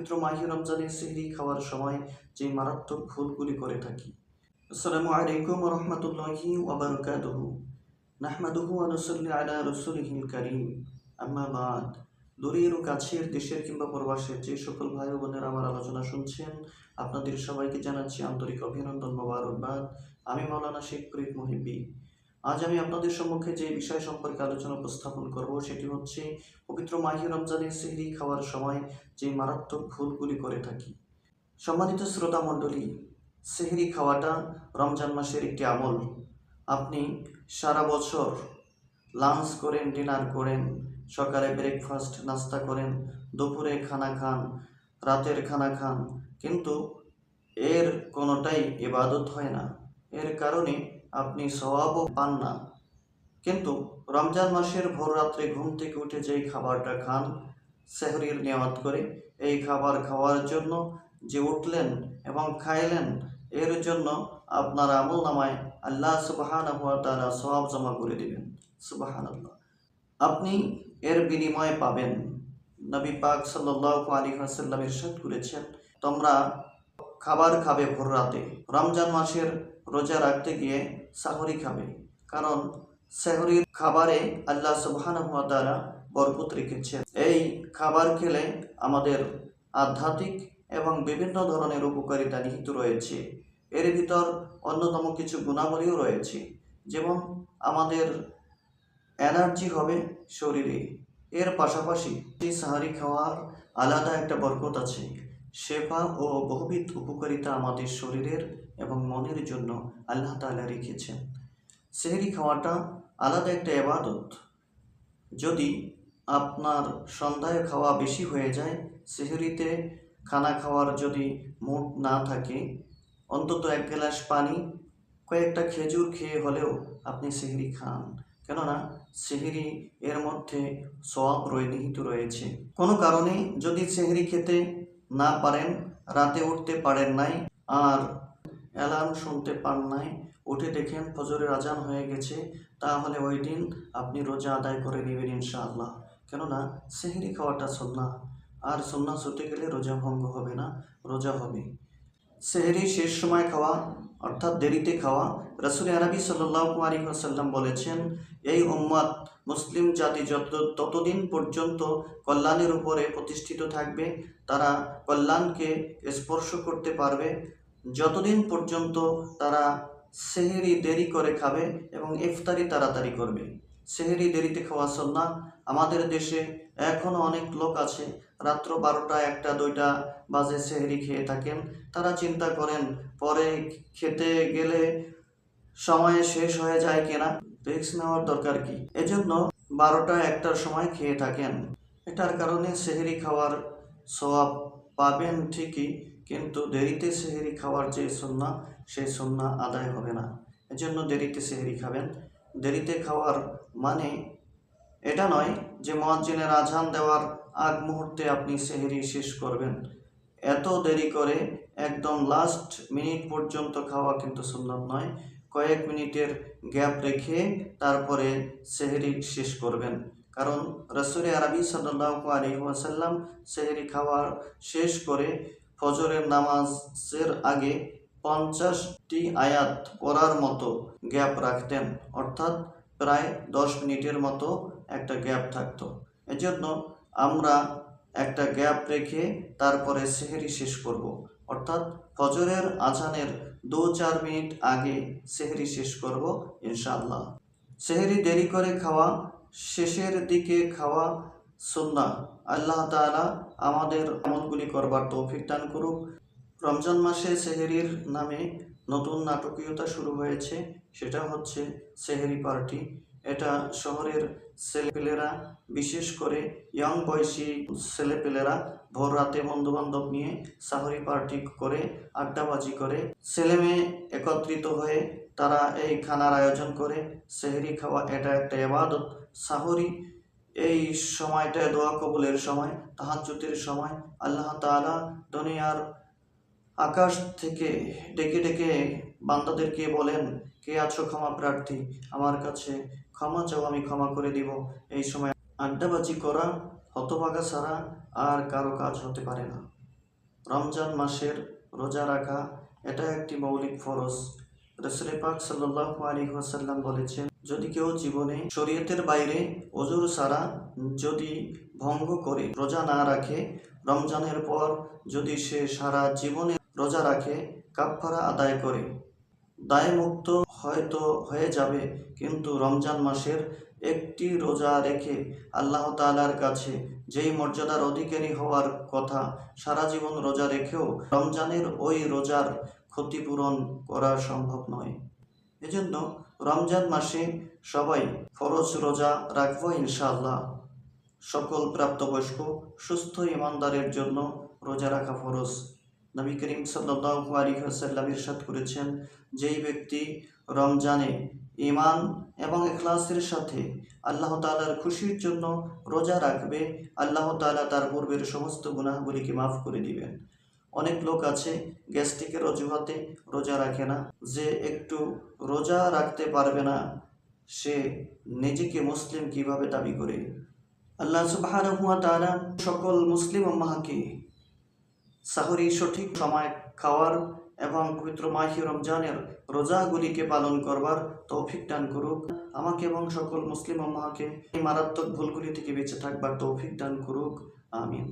পবিত্র মাহে রমজানের সেহরি খাওয়ার সময় যে মারাত্মক ভুলগুলি করে থাকি। আসসালামু আলাইকুম ওয়া রাহমাতুল্লাহি ওয়া বারাকাতুহু। নাহমাদুহু ওয়া নুসাল্লি আলা রাসূলিহিল কারীম। আম্মা বাদ। দূরের ও কাছের, দেশের কিংবা প্রবাসের যে সকল ভাই ও বোনেরা আমার আলোচনা শুনছেন, আপনাদের সবাইকে জানাচ্ছি আন্তরিক অভিনন্দন, মোবারকবাদ। আমি মাওলানা শেখ ফরিদ মুহিব্বি। আজ আমি আপনাদের সম্মুখে যে বিষয় সম্পর্কে আলোচনা উপস্থাপন করব সেটি হচ্ছে পবিত্র মাহে রমজানের সেহরি খাওয়ার সময় যে মারাত্মক ভুলগুলি করে থাকি। সম্মানিত শ্রোতা মণ্ডলী, সেহরি খাওয়াটা রমজান মাসের একটি আমল। আপনি সারা বছর লাঞ্চ করেন, ডিনার করেন, সকালে ব্রেকফাস্ট নাস্তা করেন, দুপুরে খানা খান, রাতের খানা খান, কিন্তু এর কোনোটাই ইবাদত হয় না। এর কারণে আপনি সওয়াবও পান না। কিন্তু রমজান মাসের ভোর রাত্রে ঘুম থেকে উঠে যেই খাবারটা খান সেহরির নিয়ামত করে, এই খাবার খাওয়ার জন্য যে উঠলেন এবং খাইলেন, এর জন্য আপনার আমল নামায় আল্লাহ সুবহানাহু ওয়া তাআলা সওয়াব জমা করে দিবেন। সুবহানাল্লাহ। আপনি এর বিনিময়ে পাবেন। নবী পাক সাল্লাল্লাহু আলাইহি ওয়াসাল্লাম ইরশাদ করেছেন, তোমরা খাবার খাবে ভোর রাতে। রমজান মাসের রোজা রাখতে গিয়ে সাহরি খাবে, কারণ সেহরির খাবারে আল্লাহ সুবহানাহু ওয়া তাআলা বরকত রেখেছেন। এই খাবার খেলে আমাদের আধ্যাত্মিক এবং বিভিন্ন ধরনের উপকারিতা নিহিত রয়েছে। এর ভিতর অন্যতম কিছু গুণাবলীও রয়েছে, যেমন আমাদের এনার্জি হবে শরীরে। এর পাশাপাশি সাহারি খাওয়ার আলাদা একটা বরকত আছে। শেফা ও বহুবিধ উপকারিতা আমাদের শরীরের এবং মনের জন্য আল্লাহ তাআলা রেখেছেন। সেহরি খাওয়াটা আলাদা একটা ইবাদত। যদি আপনার সন্ধ্যায় খাওয়া বেশি হয়ে যায়, সেহরিতে খানা খাওয়ার যদি মুড না থাকে, অন্তত এক গ্লাস পানি, কয়েকটা খেজুর খেয়ে হলেও আপনি সেহরি খান। কেননা সেহরি এর মধ্যে সওয়াব নিহিত রয়েছে। কোনো কারণে যদি সেহরি খেতে না পারেন, রাতে উঠতে পারেন নাই, আর অ্যালার্ম শুনতে পান নাই, উঠে দেখেন ফজরের আজান হয়ে গেছে, তাহলে ওই দিন আপনি রোজা আদায় করে নেবেন ইনশাআল্লাহ। কেননা সেহরি খাওয়াটা সুন্নাহ, আর সুন্নাহ ছুটে গেলে রোজা ভঙ্গ হবে না, রোজা হবে। সেহরি শেষ সময় খাওয়া অর্থাৎ দেরিতে খাওয়া। রাসূল আরবি সাল্লাল্লাহু আলাইহি ওয়াসাল্লাম বলেছেন, এই উম্মত মুসলিম জাতি ততদিন পর্যন্ত কল্যাণের উপরে প্রতিষ্ঠিত থাকবে, তারা কল্যাণকে স্পর্শ করতে পারবে, যতদিন পর্যন্ত তারা সেহরি দেরি করে খাবে এবং ইফতারি তাড়াতাড়ি করবে। সেহরি দেরিতে খাওয়া সুন্নাহ। আমাদের দেশে এখনও অনেক লোক আছে রাত্র 12টা, 1টা, 2টা বাজে সেহরি খেয়ে থাকেন। তারা চিন্তা করেন পরে খেতে গেলে সময় শেষ হয়ে যায় কিনা, রিস্ক নেওয়ার দরকার কি, এজন্য 12টা, 1টার সময় খেয়ে থাকেন। এটার কারণে সেহরি খাওয়ার সওয়াব পাবেন ঠিকই, কিন্তু দেরিতে সেহরি খাওয়ার যে সুন্নাহ, সেই সুন্নাহ আদায় হবে না। এজন্য দেরিতে সেহরি খাবেন। দেরিতে খাওয়ার মানে এটা নয় যে মুয়াজ্জিনের আজান দেওয়ার আগ মুহূর্তে আপনি সেহরি শেষ করবেন। এত দেরি করে একদম লাস্ট মিনিট পর্যন্ত খাওয়া কিন্তু সুন্নাত নয়। কয়েক মিনিটের গ্যাপ রেখে তারপরে সেহরি শেষ করবেন। কারণ রাসূল আরবি সাল্লাল্লাহু আলাইহি ওয়াসাল্লাম সেহরি খাওয়া শেষ করে ফজরের নামাজের আগে 50টি আয়াত পড়ার মতো গ্যাপ রাখতেন, অর্থাৎ প্রায় 10 মিনিটের মতো একটা গ্যাপ থাকতো। এজন্য আমরা একটা গ্যাপ রেখে তারপরে সেহরি শেষ করব, অর্থাৎ ফজরের আজানের 2-4 মিনিট আগে সেহরি শেষ করব ইনশাআল্লাহ। সেহরি দেরি করে খাওয়া, শেষের দিকে খাওয়া সুন্নাহ। আল্লাহ তাআলা আমাদের আমলগুলি করবার তৌফিক দান করুক। রমজান মাসে সেহরির নামে নতুন নাটকীয়তা শুরু হয়েছে, সেটা হচ্ছে সেহরি পার্টি। এটা শহরের ছেলেপেলেরা, বিশেষ করে ইয়ং বয়সী ছেলেপেলেরা ভোর রাতে বন্ধুবান্ধব নিয়ে সাহরি পার্টি করে, আড্ডাবাজি করে, ছেলেমেয়ে একত্রিত হয়ে তারা এই খানার আয়োজন করে। সেহরি খাওয়া এটা একটা ইবাদত। সাহরি এই সময়টায় দোয়া কবুলের সময়, তাহাজ্জুদের সময়। আল্লাহ তাআলা দুনিয়ার আকাশ থেকে ডেকে ডেকে বান্দাদেরকে বলেন, কে আছো ক্ষমা প্রার্থী, আমার কাছে ক্ষমা চাও, আমি ক্ষমা করে দিব। এই সময় আড্ডাবাজি করা হতভাগা ছাড়া আর কারো কাজ হতে পারে না। রমজান মাসের রোজা রাখা এটা একটি মৌলিক ফরজ। রাসূল পাক সাল্লাল্লাহু আলাইহি ওয়াসাল্লাম বলেছেন, যদি কেউ জীবনে শরীয়তের বাইরে ওযর ছাড়া যদি ভঙ্গ করে রোজা না রাখে, রমজানের পর যদি সে সারা জীবনে রোজা রাখে, কাফফারা আদায় করে, দায়মুক্ত হয়তো হয়ে যাবে, কিন্তু রমজান মাসের একটি রোজা রেখে আল্লাহ তাআলার কাছে যেই মর্যাদার অধিকারী হওয়ার কথা, সারা জীবন রোজা রেখেও রমজানের ওই রোজার ক্ষতিপূরণ করা সম্ভব নয়। এজন্য রমজান মাসে সবাই ফরজ রোজা রাখবো ইনশাআল্লাহ। সকল প্রাপ্তবয়স্ক সুস্থ ইমানদারের জন্য রোজা রাখা ফরজ। নবী করিম সাল্লাল্লাহু আলাইহি ওয়াসাল্লাম ইরশাদ করেছেন, যেই ব্যক্তি রমজানে ঈমান এবং ইখলাসের সাথে আল্লাহ তাআলার খুশির জন্য রোজা রাখবে, আল্লাহ তাআলা তার পূর্বের সমস্ত গুনাহগুলিকে মাফ করে দিবেন। অনেক লোক আছে গ্যাস্ট্রিকের অজুহাতে রোজা রাখে না, যে একটু রোজা রাখতে পারবে না, সে নিজেকে মুসলিম কিভাবে দাবি করে? আল্লাহ সুবহানাহু ওয়া তাআলা সকল মুসলিম উম্মাহকে সাহরি সঠিক সময় খাওয়ার এবং পবিত্র মাহে রমজানের রোজাগুলিকে পালন করবার তৌফিক দান করুক। আমাকে এবং সকল মুসলিম উম্মাহকে এই মারাত্মক ভুলগুলি থেকে বেঁচে থাকবার তৌফিক দান করুক। আমিন।